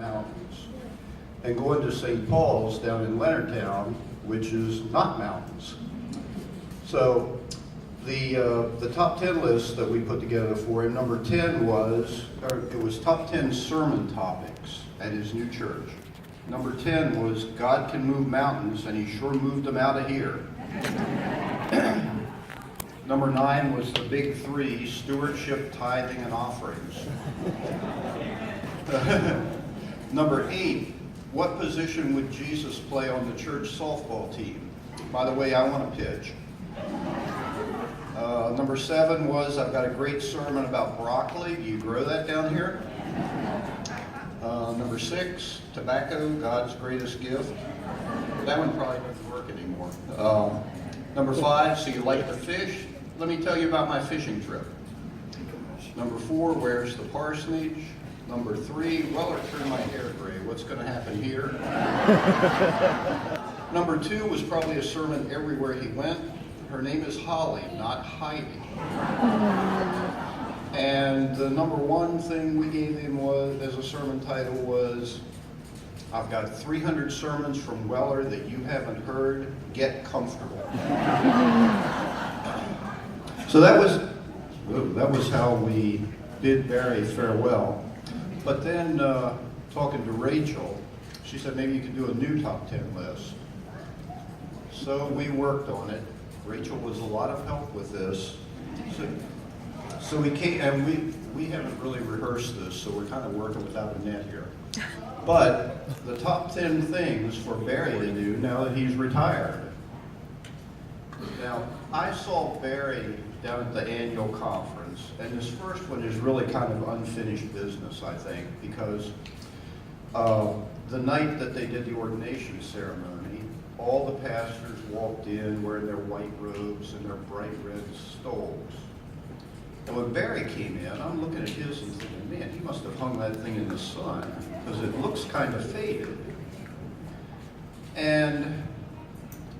mountains. And going to St. Paul's down in Leonardtown, which is not mountains. So the top 10 list that we put together for him, number 10 was, it was top 10 sermon topics at his new church. Number 10 was God can move mountains, and he sure moved them out of here. Number 9 was the big 3, stewardship, tithing, and offerings. Number 8, what position would Jesus play on the church softball team? By the way, I want to pitch. Number 7 was, I've got a great sermon about broccoli. Do you grow that down here? Number 6, tobacco, God's greatest gift. That one probably doesn't work anymore. Number 5, so you like to fish? Let me tell you about my fishing trip. Number 4, where's the parsonage? Number 3, well, I turned my hair gray. What's going to happen here? Number 2 was probably a sermon everywhere he went. Her name is Holly, not Heidi. And the number 1 thing we gave him was, as a sermon title was, I've got 300 sermons from Weller that you haven't heard. Get comfortable. So that was how we bid Barry farewell. But then talking to Rachel, she said maybe you could do a new top 10 list. So we worked on it. Rachel was a lot of help with this. So we came, and we haven't really rehearsed this, so we're kind of working without a net here. But the top 10 things for Barry to do now that he's retired. Now, I saw Barry down at the annual conference, and this first one is really kind of unfinished business, I think, because the night that they did the ordination ceremony, all the pastors walked in wearing their white robes and their bright red stoles. And when Barry came in, I'm looking at his and thinking, man, he must have hung that thing in the sun, because it looks kind of faded. And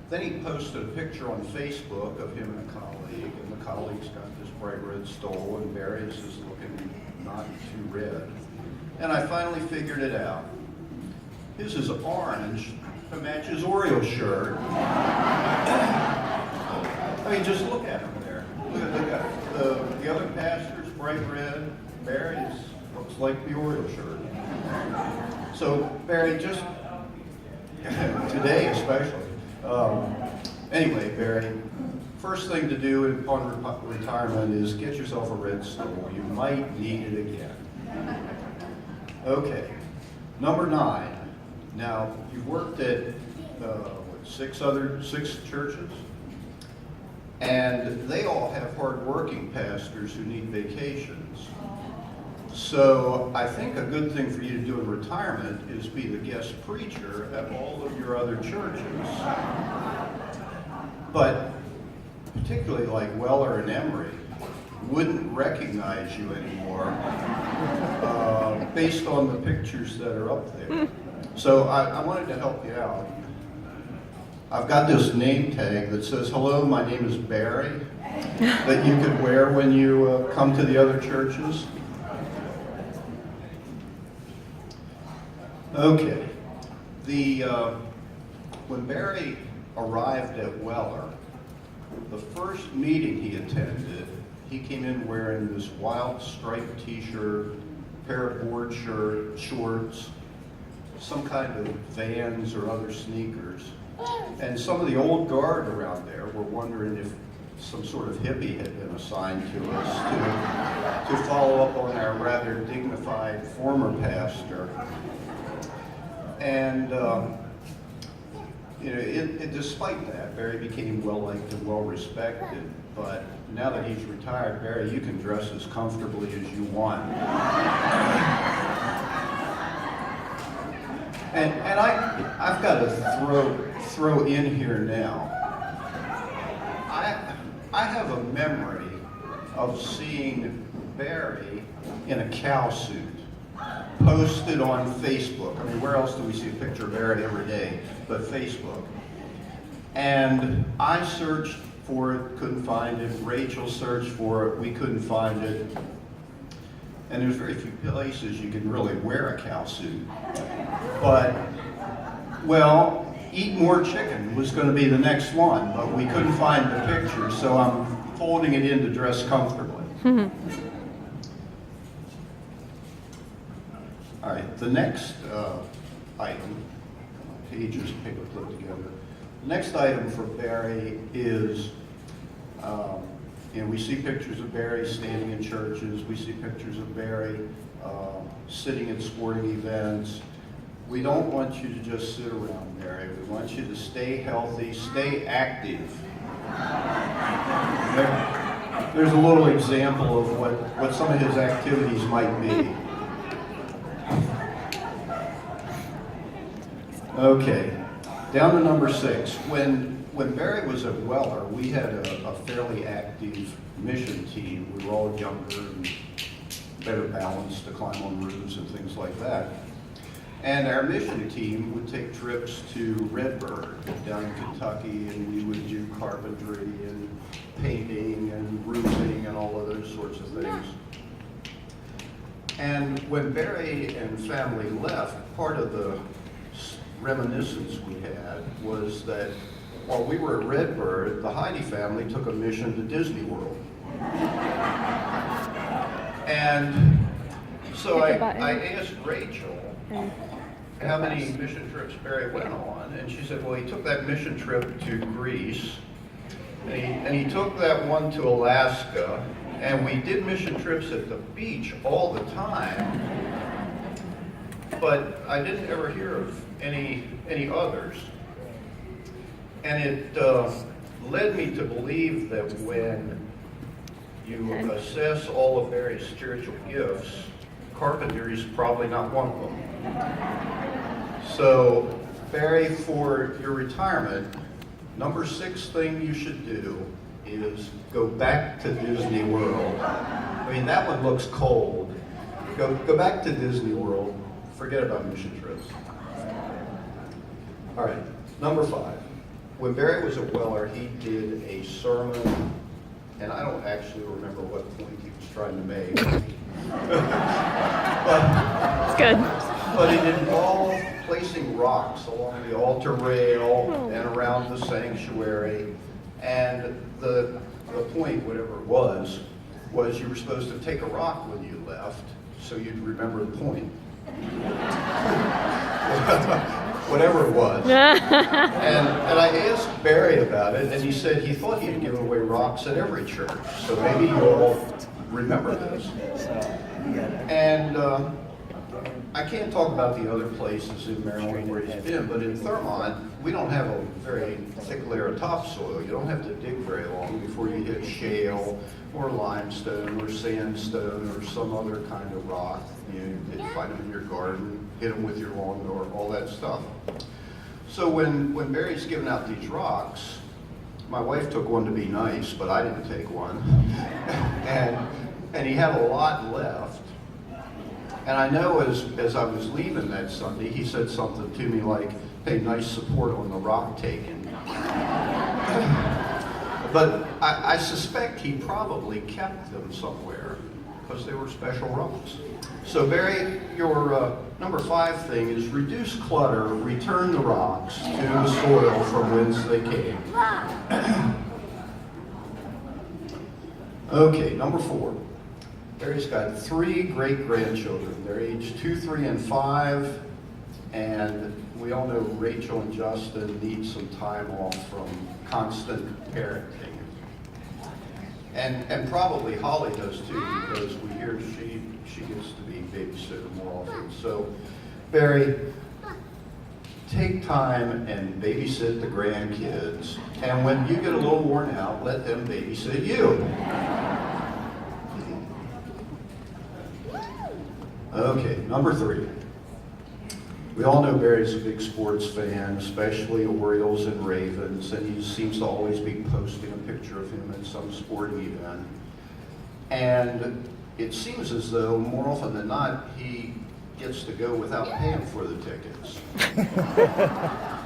then he posted a picture on Facebook of him and a colleague, and the colleague's got this bright red stole, and Barry's is looking not too red. And I finally figured it out. His is orange to match his Oreo shirt. I mean, just look at him there. Look at the other pastor's bright red. Barry's looks like the Oreo shirt. So Barry, just today especially. Anyway, Barry, first thing to do upon retirement is get yourself a red stole. You might need it again. Okay, number 9. Now, you've worked at six churches, and they all have hard-working pastors who need vacations. So I think a good thing for you to do in retirement is be the guest preacher at all of your other churches. But particularly like Weller and Emory wouldn't recognize you anymore based on the pictures that are up there. So I wanted to help you out. I've got this name tag that says, hello, my name is Barry, that you could wear when you come to the other churches. Okay. When Barry arrived at Weller, the first meeting he attended, he came in wearing this wild striped t-shirt, pair of board shorts, some kind of Vans or other sneakers. And some of the old guard around there were wondering if some sort of hippie had been assigned to us to follow up on our rather dignified former pastor. And despite that, Barry became well-liked and well-respected. But now that he's retired, Barry, you can dress as comfortably as you want. And I've got to throw in here now. I have a memory of seeing Barry in a cow suit posted on Facebook. I mean, where else do we see a picture of Barry every day but Facebook? And I searched for it, couldn't find it. Rachel searched for it, we couldn't find it. and there's very few places you can really wear a cow suit. But, well, eat more chicken was going to be the next one, but we couldn't find the picture, so I'm folding it in to dress comfortably. All right, the next item, pages paperclip together. The next item for Barry is, we see pictures of Barry standing in churches. We see pictures of Barry sitting at sporting events. We don't want you to just sit around, Barry. We want you to stay healthy, stay active. There's a little example of what some of his activities might be. Okay, down to number 6. When Barry was at Weller, we had a fairly active mission team. We were all younger and better balanced to climb on roofs and things like that. And our mission team would take trips to Redbird down in Kentucky, and we would do carpentry and painting and roofing and all of those sorts of things. And when Barry and family left, part of the reminiscence we had was that while we were at Redbird, the Hidey family took a mission to Disney World. And so I asked Rachel how many mission trips Barry went on, and she said, well, he took that mission trip to Greece, and he took that one to Alaska, and we did mission trips at the beach all the time, but I didn't ever hear of any others. And it led me to believe that when you assess all of Barry's spiritual gifts, carpentry is probably not one of them. So, Barry, for your retirement, number 6 thing you should do is go back to Disney World. I mean, that one looks cold. Go back to Disney World. Forget about mission trips. All right, number 5. When Barry was at Weller, he did a sermon, and I don't actually remember what point he was trying to make. It's good. But it involved placing rocks along the altar rail and around the sanctuary. And the point, whatever it was you were supposed to take a rock when you left so you'd remember the point. Whatever it was. And I asked Barry about it, and he said he thought he'd given away rocks at every church. So maybe you all remember this. And I can't talk about the other places in Maryland where he's been, but in Thurmont, we don't have a very thick layer of topsoil. You don't have to dig very long before you hit shale or limestone or sandstone or some other kind of rock. You find them in your garden, hit them with your lawnmower, all that stuff. So when Barry's giving out these rocks, my wife took one to be nice, but I didn't take one. and he had a lot left. And I know as I was leaving that Sunday, he said something to me like, hey, nice support on the rock taking. But I suspect he probably kept them somewhere because they were special rocks. So Barry, your number 5 thing is reduce clutter, return the rocks to the soil from whence they came. Okay, number 4. Barry's got 3 great-grandchildren. They're aged 2, 3, and 5, and we all know Rachel and Justin need some time off from constant parenting. And probably Holly does too, because we hear she gets to be babysitter more often. So, Barry, take time and babysit the grandkids, and when you get a little worn out, let them babysit you. Okay, number 3. We all know Barry's a big sports fan, especially Orioles and Ravens, and he seems to always be posting a picture of him at some sporting event. And it seems as though more often than not, he gets to go without paying for the tickets.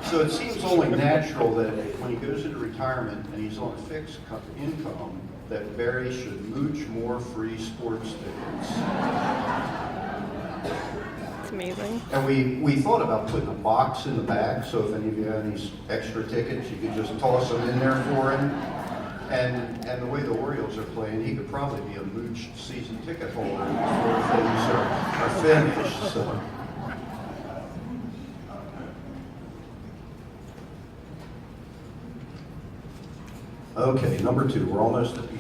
So it seems only natural that when he goes into retirement and he's on fixed income, that Barry should mooch more free sports tickets. It's amazing. And we thought about putting a box in the back, so if any of you had any extra tickets, you could just toss them in there for him. And the way the Orioles are playing, he could probably be a mooch season ticket holder before things are finished. So. Okay, number 2, we're almost at the end.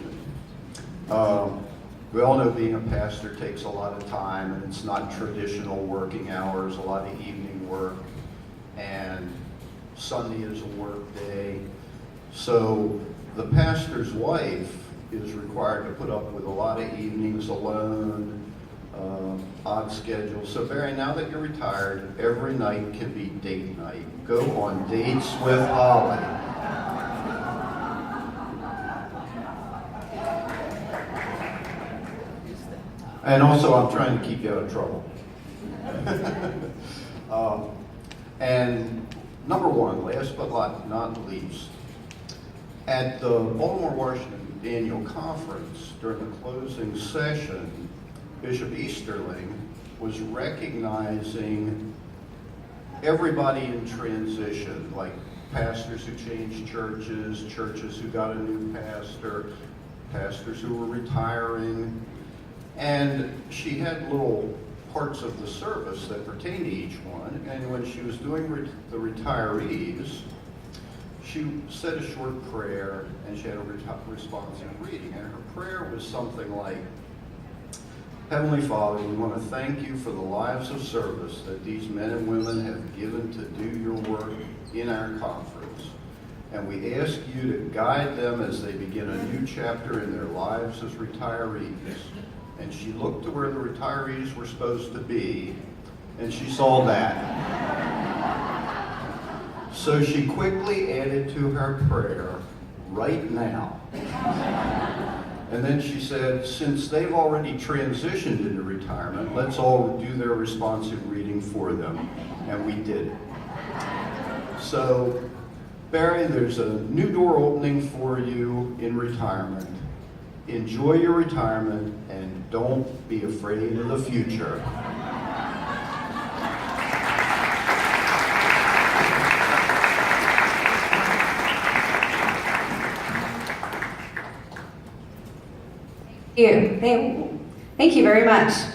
We all know being a pastor takes a lot of time, and it's not traditional working hours, a lot of evening work, and Sunday is a work day. So the pastor's wife is required to put up with a lot of evenings alone, odd schedules. So Barry, now that you're retired, every night can be date night. Go on dates with Holly. And also, I'm trying to keep you out of trouble. And number 1, last but not least, at the Baltimore Washington Annual Conference, during the closing session, Bishop Easterling was recognizing everybody in transition, like pastors who changed churches, churches who got a new pastor, pastors who were retiring. And she had little parts of the service that pertain to each one. And when she was doing the retirees, she said a short prayer, and she had a responsive reading. And her prayer was something like, Heavenly Father, we want to thank you for the lives of service that these men and women have given to do your work in our conference. And we ask you to guide them as they begin a new chapter in their lives as retirees. And she looked to where the retirees were supposed to be, and she saw that. So she quickly added to her prayer, right now. And then she said, since they've already transitioned into retirement, let's all do their responsive reading for them. And we did it. So, Barry, there's a new door opening for you in retirement. Enjoy your retirement and don't be afraid of the future. Thank you very much.